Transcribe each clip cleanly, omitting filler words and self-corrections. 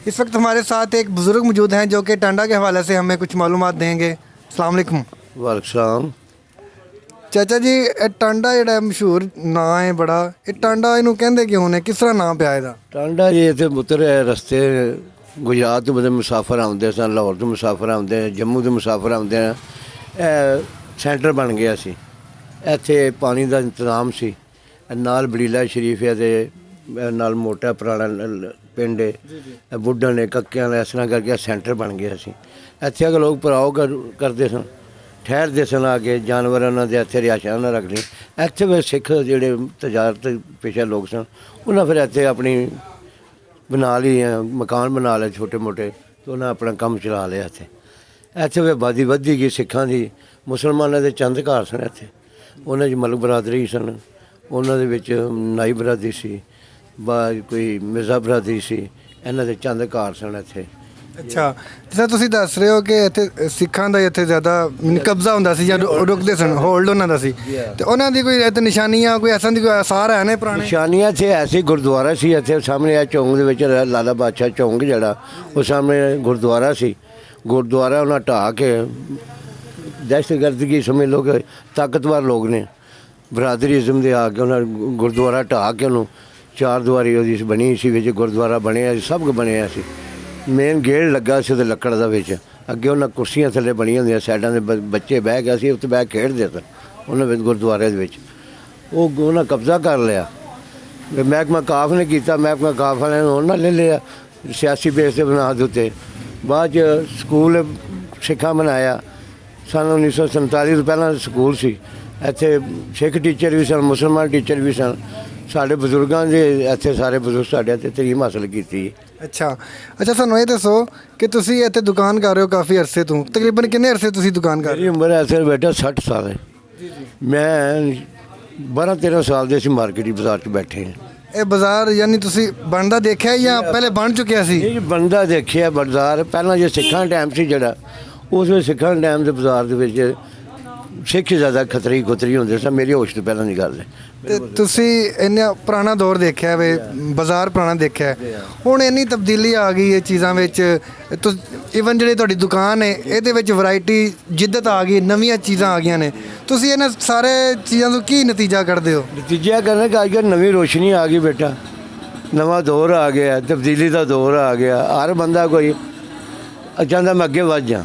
इस वक्त हमारे साथ एक बुज़ुर्ग मौजूद हैं जो कि टांडा के हवाले से हमें कुछ मालूमात देंगे। अस्सलाम वालेकुम। ਵਾਲਕਮ। ਚਾਚਾ ਜੀ, ਇਹ ਟਾਂਡਾ ਜਿਹੜਾ ਹੈ ਮਸ਼ਹੂਰ ਨਾਂ ਹੈ ਬੜਾ, ਇਹ ਟਾਂਡਾ ਇਹਨੂੰ ਕਹਿੰਦੇ ਕਿਉਂ ਨੇ, ਕਿਸ ਤਰ੍ਹਾਂ ਨਾਂ ਪਿਆ ਇਹਦਾ? ਟਾਂਡਾ ਜੀ ਇੱਥੇ ਪੁੱਤਰ ਹੈ ਰਸਤੇ ਗੁਜਰਾਤ ਤੋਂ ਬੜੇ ਮੁਸਾਫਰ ਆਉਂਦੇ ਸਨ, ਲਾਹੌਰ ਤੋਂ ਮੁਸਾਫਰ ਆਉਂਦੇ, ਜੰਮੂ ਤੋਂ ਮੁਸਾਫਰ ਆਉਂਦੇ ਆ। ਇਹ ਸੈਂਟਰ ਬਣ ਗਿਆ ਸੀ, ਇੱਥੇ ਪਾਣੀ ਦਾ ਇੰਤਜ਼ਾਮ ਸੀ। ਨਾਲ ਬੜੀਲਾ ਸ਼ਰੀਫ ਹੈ ਤੇ ਨਾਲ ਮੋਟਾ ਪੁਰਾਣਾ ਪਿੰਡ ਹੈ, ਬੁੱਢਾ ਨੇ ਕੱਕਿਆਂ ਦਾ, ਇਸ ਤਰ੍ਹਾਂ ਕਰਕੇ ਸੈਂਟਰ ਬਣ ਗਿਆ ਸੀ। ਇੱਥੇ ਅਗਰ ਲੋਕ ਭਰਾਓ ਕਰਦੇ ਸਨ, ਠਹਿਰਦੇ ਸਨ ਆ ਕੇ, ਜਾਨਵਰ ਉਹਨਾਂ ਦੇ ਇੱਥੇ ਰਿਹਾਇਸ਼ਾਂ ਉਹਨਾਂ ਰੱਖ ਲਈ। ਇੱਥੇ ਫਿਰ ਸਿੱਖ ਜਿਹੜੇ ਤਜਾਰਤ ਪੇਸ਼ਾ ਲੋਕ ਸਨ, ਉਹਨਾਂ ਫਿਰ ਇੱਥੇ ਆਪਣੀ ਬਣਾ ਲਈ ਮਕਾਨ ਬਣਾ ਲਏ ਛੋਟੇ ਮੋਟੇ, ਅਤੇ ਉਹਨਾਂ ਆਪਣਾ ਕੰਮ ਚਲਾ ਲਿਆ ਇੱਥੇ। ਇੱਥੇ ਫਿਰ ਆਬਾਦੀ ਵੱਧਦੀ ਗਈ ਸਿੱਖਾਂ ਦੀ। ਮੁਸਲਮਾਨਾਂ ਦੇ ਚੰਦ ਘਰ ਸਨ ਇੱਥੇ, ਉਹਨਾਂ 'ਚ ਮਲਕ ਬਰਾਦਰੀ ਸਨ, ਉਹਨਾਂ ਦੇ ਵਿੱਚ ਨਾਈ ਬਰਾਦਰੀ ਸੀ, ਕੋਈ ਮਿਰਜ਼ਾ ਬਰਾਦਰੀ ਸੀ, ਇਹਨਾਂ ਦੇ ਚੰਦ ਘਰ ਸਨ ਇੱਥੇ। ਅੱਛਾ, ਜਿਵੇਂ ਤੁਸੀਂ ਦੱਸ ਰਹੇ ਹੋ ਕਿ ਇੱਥੇ ਸਿੱਖਾਂ ਦਾ ਇੱਥੇ ਜ਼ਿਆਦਾ ਕਬਜ਼ਾ ਹੁੰਦਾ ਸੀ ਜਾਂ ਰੁਕਦੇ ਸਨ, ਹੋਲਡ ਉਹਨਾਂ ਦਾ ਸੀ, ਤੇ ਉਹਨਾਂ ਦੀ ਕੋਈ ਇੱਥੇ ਨਿਸ਼ਾਨੀਆਂ, ਕੋਈ ਐਸਾ ਦੀ ਕੋਈ ਆਸਾਰ ਹੈ ਨੇ ਪੁਰਾਣੇ? ਨਿਸ਼ਾਨੀਆਂ ਇੱਥੇ ਐਸੀ ਗੁਰਦੁਆਰਾ ਸੀ ਇੱਥੇ ਸਾਹਮਣੇ, ਆ ਚੌਂਕ ਦੇ ਵਿੱਚ ਲਾਲਾ ਬਾਦਸ਼ਾਹ ਚੌਂਕ ਜਿਹੜਾ, ਉਹ ਸਾਹਮਣੇ ਗੁਰਦੁਆਰਾ ਸੀ। ਗੁਰਦੁਆਰਾ ਉਹਨਾਂ ਢਾਹ ਕੇ ਦਹਿਸ਼ਤਗਰਦੀ ਸਮਝ ਲਓ ਕਿ ਤਾਕਤਵਰ ਲੋਕ ਨੇ, ਬਰਾਦਰੀਜ਼ਮ ਦੇ ਆ ਕੇ ਉਹਨਾਂ ਗੁਰਦੁਆਰਾ ਢਾਹ ਕੇ ਉਹਨੂੰ ਚਾਰ ਦੀਵਾਰੀ ਉਹਦੀ ਬਣੀ ਸੀ, ਵਿੱਚ ਗੁਰਦੁਆਰਾ ਬਣਿਆ ਸੀ, ਸਭ ਕੁ ਬਣਿਆ ਸੀ। ਮੇਨ ਗੇਟ ਲੱਗਾ ਸੀ ਉਹਦੇ ਲੱਕੜ ਦਾ ਵਿੱਚ, ਅੱਗੇ ਉਹਨਾਂ ਕੁਰਸੀਆਂ ਥੱਲੇ ਬਣੀਆਂ ਹੁੰਦੀਆਂ, ਸਾਈਡਾਂ ਦੇ ਬੱਚੇ ਬਹਿ ਗਏ ਸੀ, ਉੱਥੇ ਬਹਿ ਖੇਡਦੇ ਸਨ ਉਹਨਾਂ ਵਿੱਚ ਗੁਰਦੁਆਰੇ ਦੇ ਵਿੱਚ। ਉਹ ਉਹਨਾਂ ਕਬਜ਼ਾ ਕਰ ਲਿਆ, ਮਹਿਕਮਾ ਕਾਫ ਨੇ ਕੀਤਾ, ਮਹਿਕਮਾ ਕਾਫ ਵਾਲਿਆਂ ਨੇ ਉਹਨਾਂ ਲੈ ਲਿਆ ਸਿਆਸੀ ਬੇਸ 'ਤੇ ਬਣਾ ਦਿੱਤੇ। ਬਾਅਦ 'ਚ ਸਕੂਲ ਸਿੱਖਾਂ ਬਣਾਇਆ, ਸੰਨ 1947 ਤੋਂ ਪਹਿਲਾਂ ਸਕੂਲ ਸੀ ਇੱਥੇ। ਸਿੱਖ ਟੀਚਰ ਵੀ ਸਨ, ਮੁਸਲਮਾਨ ਟੀਚਰ ਵੀ ਸਨ। ਸਾਡੇ ਬਜ਼ੁਰਗਾਂ ਦੇ ਇੱਥੇ ਸਾਰੇ ਬਜ਼ੁਰਗ ਸਾਡੇ ਇੱਥੇ ਤਰੀਮ ਹਾਸਲ ਕੀਤੀ। ਅੱਛਾ, ਸਾਨੂੰ ਇਹ ਦੱਸੋ ਕਿ ਤੁਸੀਂ ਇੱਥੇ ਦੁਕਾਨ ਕਰ ਰਹੇ ਹੋ ਕਾਫੀ ਅਰਸੇ ਤੋਂ, ਤਕਰੀਬਨ ਕਿੰਨੇ ਅਰਸੇ ਤੁਸੀਂ ਦੁਕਾਨ ਕਰ ਰਹੇ ਮੇਰੀ ਉਮਰ ਐਸੇ ਬੇਟਾ 60 ਸਾਲ ਹੈ। ਮੈਂ 12-13 ਸਾਲ ਦੇ ਅਸੀਂ ਮਾਰਕੀਟ ਬਾਜ਼ਾਰ 'ਚ ਬੈਠੇ ਹਾਂ। ਇਹ ਬਾਜ਼ਾਰ ਯਾਨੀ ਤੁਸੀਂ ਬਣਦਾ ਦੇਖਿਆ ਜਾਂ ਪਹਿਲੇ ਬਣ ਚੁੱਕਿਆ ਸੀ? ਇਹ ਬਣਦਾ ਦੇਖਿਆ ਬਾਜ਼ਾਰ ਪਹਿਲਾਂ, ਜੇ ਸਿੱਖਾਂ ਟਾਈਮ ਸੀ ਜਿਹੜਾ, ਉਸ ਵੇਲੇ ਸਿੱਖਾਂ ਟਾਈਮ ਦੇ ਬਾਜ਼ਾਰ ਦੇ ਵਿੱਚ ਸਿੱਖ ਜ਼ਿਆਦਾ ਖਤਰੀ ਹੁੰਦੇ ਸਨ। ਮੇਰੀ ਹੋਸ਼ ਤੋਂ ਪਹਿਲਾਂ ਦੀ ਗੱਲ ਹੈ। ਤੇ ਤੁਸੀਂ ਇੰਨਾ ਪੁਰਾਣਾ ਦੌਰ ਦੇਖਿਆ ਵੇ, ਬਾਜ਼ਾਰ ਪੁਰਾਣਾ ਦੇਖਿਆ, ਹੁਣ ਇੰਨੀ ਤਬਦੀਲੀ ਆ ਗਈ ਹੈ ਚੀਜ਼ਾਂ ਵਿੱਚ। ਈਵਨ ਜਿਹੜੀ ਤੁਹਾਡੀ ਦੁਕਾਨ ਹੈ ਇਹਦੇ ਵਿੱਚ ਵੈਰਾਈਟੀ ਜਿੱਦਤ ਆ ਗਈ, ਨਵੀਆਂ ਚੀਜ਼ਾਂ ਆ ਗਈਆਂ ਨੇ। ਤੁਸੀਂ ਇਹਨਾਂ ਸਾਰੇ ਚੀਜ਼ਾਂ ਤੋਂ ਕੀ ਨਤੀਜਾ ਕੱਢਦੇ ਹੋ? ਨਤੀਜਾ ਕਰਨਾ ਕਿ ਅੱਜ ਕੱਲ੍ਹ ਨਵੀਂ ਰੋਸ਼ਨੀ ਆ ਗਈ ਬੇਟਾ, ਨਵਾਂ ਦੌਰ ਆ ਗਿਆ, ਤਬਦੀਲੀ ਦਾ ਦੌਰ ਆ ਗਿਆ। ਹਰ ਬੰਦਾ ਕੋਈ ਚਾਹੁੰਦਾ ਮੈਂ ਅੱਗੇ ਵੱਧ ਜਾ।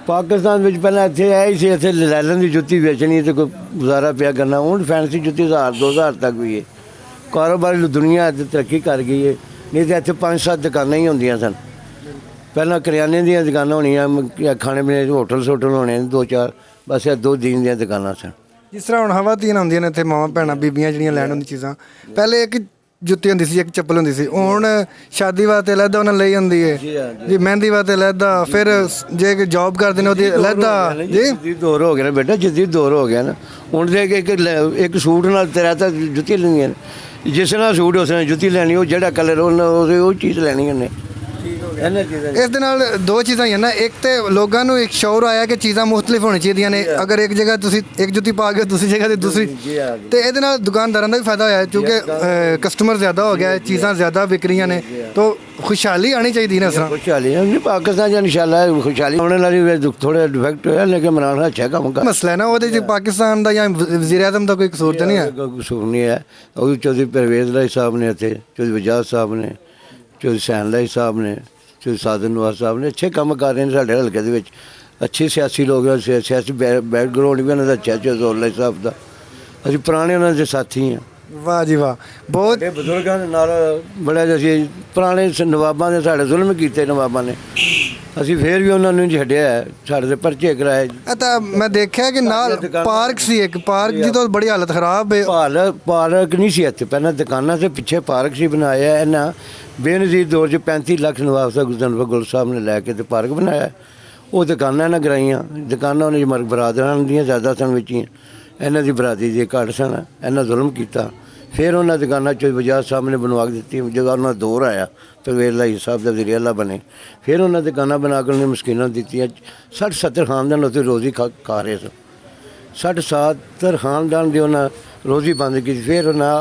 ਪਾਕਿਸਤਾਨ ਵਿੱਚ ਪਹਿਲਾਂ ਇੱਥੇ ਆਏ ਸੀ, ਇੱਥੇ ਲੈਲਨ ਦੀ ਜੁੱਤੀ ਵੇਚਣੀ ਤੇ ਕੋਈ ਗੁਜ਼ਾਰਾ ਪਿਆ ਕਰਨਾ। ਹੁਣ ਫੈਂਸੀ ਜੁੱਤੀ 1000-2000 ਤੱਕ ਵੀ ਹੈ। ਕਾਰੋਬਾਰੀ ਦੁਨੀਆ ਅੱਜ ਤਰੱਕੀ ਕਰ ਗਈ ਹੈ, ਨਹੀਂ ਤਾਂ ਇੱਥੇ 5-7 ਦੁਕਾਨਾਂ ਹੀ ਹੁੰਦੀਆਂ ਸਨ। ਪਹਿਲਾਂ ਕਰਿਆਨੇ ਦੀਆਂ ਦੁਕਾਨਾਂ ਹੋਣੀਆਂ, ਖਾਣੇ ਪੀਣੇ ਦੇ ਹੋਟਲ ਹੋਣੇ 2-4, ਬਸ ਇਹ 2 ਦਿਨ ਦੀਆਂ ਦੁਕਾਨਾਂ ਸਨ। ਜਿਸ ਤਰ੍ਹਾਂ ਹੁਣ ਹਵਾ ਤੀਨ ਹੁੰਦੀਆਂ ਨੇ ਇੱਥੇ, ਮਾਵਾਂ ਭੈਣਾਂ ਬੀਬੀਆਂ ਜਿਹੜੀਆਂ ਲੈਣ ਹੁੰਦੀਆਂ ਚੀਜ਼ਾਂ, ਪਹਿਲੇ ਇੱਕ ਜੁੱਤੀ ਹੁੰਦੀ ਸੀ, ਇੱਕ ਚੱਪਲ ਹੁੰਦੀ ਸੀ। ਹੁਣ ਸ਼ਾਦੀ ਵਾਸਤੇ ਅਲੱਗਾ ਉਹਨਾਂ ਲਈ ਹੁੰਦੀ ਹੈ ਜੀ, ਮਹਿੰਦੀ ਵਾਸਤੇ ਅਲੱਗਾ, ਫਿਰ ਜੇ ਜੌਬ ਕਰਦੇ ਨੇ ਉਹਦੀ ਅਲੱਗਾ ਜੀ। ਜਦੀਦ ਦੌਰ ਹੋ ਗਿਆ ਨਾ ਬੇਟਾ, ਜਦੀਦ ਦੌਰ ਹੋ ਗਿਆ ਨਾ। ਹੁਣ ਦੇ ਇੱਕ ਸੂਟ ਨਾਲ ਤੇਰਾ ਤਾਂ ਜੁੱਤੀ ਲੈਣੀਆਂ ਨੇ, ਜਿਸ ਨਾਲ ਸੂਟ ਉਸ ਨਾਲ ਜੁੱਤੀ ਲੈਣੀ, ਉਹ ਜਿਹੜਾ ਕਲਰ ਉਹ ਚੀਜ਼ ਲੈਣੀ ਉਹਨੇ। ਇਸ ਦੇ ਨਾਲ 2 ਚੀਜ਼ਾਂ ਹੀ ਨਾ, ਇੱਕ ਤੇ ਲੋਕਾਂ ਨੂੰ ਇੱਕ ਸ਼ੌਰ ਆਇਆ ਕਿ ਚੀਜ਼ਾਂ ਮੁਖਤਲਿਫ ਹੋਣੀ ਚਾਹੀਦੀਆਂ ਨੇ। ਅਗਰ ਇੱਕ ਜਗ੍ਹਾ ਤੁਸੀਂ ਇੱਕ ਜੁੱਤੀ ਪਾ ਕੇ ਦੂਸਰੀ ਜਗ੍ਹਾ ਤੇ ਦੂਸਰੀ, ਤੇ ਇਹਦੇ ਨਾਲ ਦੁਕਾਨਦਾਰਾਂ ਦਾ ਵੀ ਫਾਇਦਾ ਹੋਇਆ ਕਿਉਂਕਿ ਕਸਟਮਰ ਜ਼ਿਆਦਾ ਹੋ ਗਿਆ, ਚੀਜ਼ਾਂ ਜ਼ਿਆਦਾ ਵਿਕ ਰਹੀਆਂ ਨੇ, ਤਾਂ ਖੁਸ਼ਹਾਲੀ ਆਣੀ ਚਾਹੀਦੀ ਨਾ। ਇਸ ਤਰ੍ਹਾਂ ਖੁਸ਼ਹਾਲੀ ਨਹੀਂ, ਪਾਕਿਸਤਾਨ ਜਾਂ ਇਨਸ਼ਾਅੱਲਾ ਖੁਸ਼ਹਾਲੀ ਆਉਣ ਵਾਲੀ। ਥੋੜਾ ਡਿਫੈਕਟ ਹੋਇਆ ਲੇਕਿਨ ਮਨਾਉਣਾ ਅੱਛਾ ਕੰਮ ਕਰ। ਮਸਲਾ ਹੈ ਨਾ ਉਹਦੇ 'ਚ ਪਾਕਿਸਤਾਨ ਦਾ ਜਾਂ ਵਜ਼ੀਰ ਆਜ਼ਮ ਦਾ ਕੋਈ ਕਸੂਰ ਤਾਂ ਨਹੀਂ ਹੈ? ਕਸੂਰ ਨਹੀਂ ਹੈ। ਉਹ ਚੌਧਰੀ ਪਰਵੇਜ਼ ਲਾਈ ਸਾਹਿਬ ਨੇ ਇੱਥੇ, ਚੌਧਰੀ ਵਜਾਦ ਸਾਹਿਬ ਨੇ, ਚੌਧਰੀ ਸੈਨ ਲਾਈ ਸਾਹਿਬ ਨੇ, ਚੌਧਰੀ ਸਾਦਨ ਨਵਾਜ਼ ਸਾਹਿਬ ਨੇ ਅੱਛੇ ਕੰਮ ਕਰ ਰਹੇ ਨੇ ਸਾਡੇ ਹਲਕੇ ਦੇ ਵਿੱਚ। ਅੱਛੇ ਸਿਆਸੀ ਲੋਕ, ਸਿਆਸੀ ਬੈਕਗਰਾਊਂਡ ਵੀ ਉਹਨਾਂ ਦਾ ਅੱਛਾ। ਚੌਧਰੀ ਲਾਈ ਸਾਹਿਬ ਦਾ ਅਸੀਂ ਪੁਰਾਣੇ ਉਹਨਾਂ ਦੇ ਸਾਥੀ ਹਾਂ। ਵਾਹ ਜੀ ਵਾਹ, ਬਹੁਤ ਬਜ਼ੁਰਗਾਂ ਦੇ ਨਾਲ ਬੜਾ ਅਸੀਂ ਪੁਰਾਣੇ ਨਵਾਬਾਂ ਦੇ ਸਾਡੇ ਜ਼ੁਲਮ ਕੀਤੇ ਨਵਾਬਾਂ ਨੇ, ਅਸੀਂ ਫੇਰ ਵੀ ਉਹਨਾਂ ਨੂੰ ਛੱਡਿਆ, ਸਾਡੇ ਦੇ ਪਰਚੇ ਕਰਾਏ। ਤਾਂ ਮੈਂ ਦੇਖਿਆ ਕਿ ਨਾਲ ਪਾਰਕ ਸੀ, ਇੱਕ ਪਾਰਕ ਦੀ ਤਾਂ ਬੜੀ ਹਾਲਤ ਖਰਾਬ ਹੈ। ਪਾਰਕ ਨਹੀਂ ਸੀ ਇੱਥੇ, ਪਹਿਲਾਂ ਦੁਕਾਨਾਂ ਤੇ ਪਿੱਛੇ ਪਾਰਕ ਸੀ ਬਣਾਇਆ ਇਹਨਾਂ ਬੇਨਜ਼ੀਰ ਦੌਰ 'ਚ। 35 ਲੱਖ ਨਵਾਬ ਸਾਹਿਬ ਗੁਲ ਸਾਹਿਬ ਨੇ ਲੈ ਕੇ ਤੇ ਪਾਰਕ ਬਣਾਇਆ। ਉਹ ਦੁਕਾਨਾਂ ਇਹਨਾਂ ਗਰਾਈਆਂ, ਦੁਕਾਨਾਂ ਉਹਨੇ ਮਰਗ ਬਰਾਦਰਾਂ ਦੀਆਂ ਜ਼ਿਆਦਾ ਸਨ ਵਿੱਚ ਹੀ, ਇਹਨਾਂ ਦੀ ਬਰਾਦਰੀ ਦੇ ਘੱਟ ਸਨ। ਇਹਨਾਂ ਜ਼ੁਲਮ ਕੀਤਾ, ਫਿਰ ਉਹਨਾਂ ਦੁਕਾਨਾਂ 'ਚ ਵਜਾਦ ਸਾਹਿਬ ਨੇ ਬਣਵਾ ਦਿੱਤੀ। ਜਦੋਂ ਉਹਨਾਂ ਦਾ ਦੌਰ ਆਇਆ ਪਰਵੇਜ਼ ਲਾਈ ਸਾਹਿਬ ਦਾ ਵਜ਼ੀਰ ਆਲਾ ਬਣੇ, ਫਿਰ ਉਹਨਾਂ ਦੁਕਾਨਾਂ ਬਣਾ ਕੇ ਉਹਨੇ ਮੁਸਕੀਨਾਂ ਦਿੱਤੀਆਂ। 60-70 ਖਾਨਦਾਨ ਉੱਥੇ ਰੋਜ਼ੀ ਖਾ ਰਹੇ ਸਨ। 60-70 ਖਾਨਦਾਨ ਦੀ ਉਹਨਾਂ ਰੋਜ਼ੀ ਬੰਦ ਕੀਤੀ। ਫਿਰ ਉਹਨਾਂ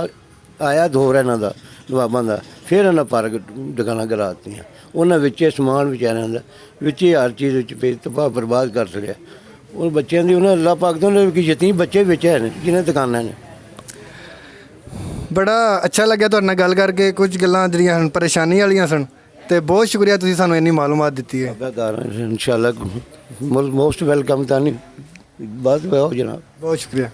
ਆਇਆ ਦੌਰ ਇਹਨਾਂ ਦਾ ਨਵਾਬਾਂ ਦਾ, ਫਿਰ ਇਹਨਾਂ ਪਾਰਕ ਦੁਕਾਨਾਂ ਕਰਾ ਦਿੱਤੀਆਂ। ਉਹਨਾਂ ਵਿੱਚ ਇਹ ਸਮਾਨ ਵਿਚਾਰਿਆਂ ਦਾ ਵਿੱਚ ਹੀ ਹਰ ਚੀਜ਼ ਵਿੱਚ ਪੇ ਤਬਾਹ ਬਰਬਾਦ ਕਰ ਛੜਿਆ। ਉਹ ਬੱਚਿਆਂ ਦੀ ਉਹਨਾਂ ਅੱਲਾਹ ਪਾਕ ਤੋਂ ਕਿ ਯਤੀਮ ਬੱਚੇ ਵਿੱਚ ਹੈ ਨੇ ਜਿਹਨਾਂ ਦੁਕਾਨਾਂ ਨੇ। ਬੜਾ ਅੱਛਾ ਲੱਗਿਆ ਤੁਹਾਡੇ ਨਾਲ ਗੱਲ ਕਰਕੇ। ਕੁਝ ਗੱਲਾਂ ਜਿਹੜੀਆਂ ਹਨ ਪਰੇਸ਼ਾਨੀ ਵਾਲੀਆਂ ਸਨ, ਤੇ ਬਹੁਤ ਸ਼ੁਕਰੀਆ ਤੁਸੀਂ ਸਾਨੂੰ ਇੰਨੀ ਮਾਲੂਮਾਤ ਦਿੱਤੀ ਹੈ। ਇਨਸ਼ਾਅੱਲਾ ਮੋਸਟ ਵੈਲਕਮ। ਤਾਂ ਨਹੀਂ ਬਾਤ ਹੋ ਜਨਾਬ। ਬਹੁਤ ਸ਼ੁਕਰੀਆ।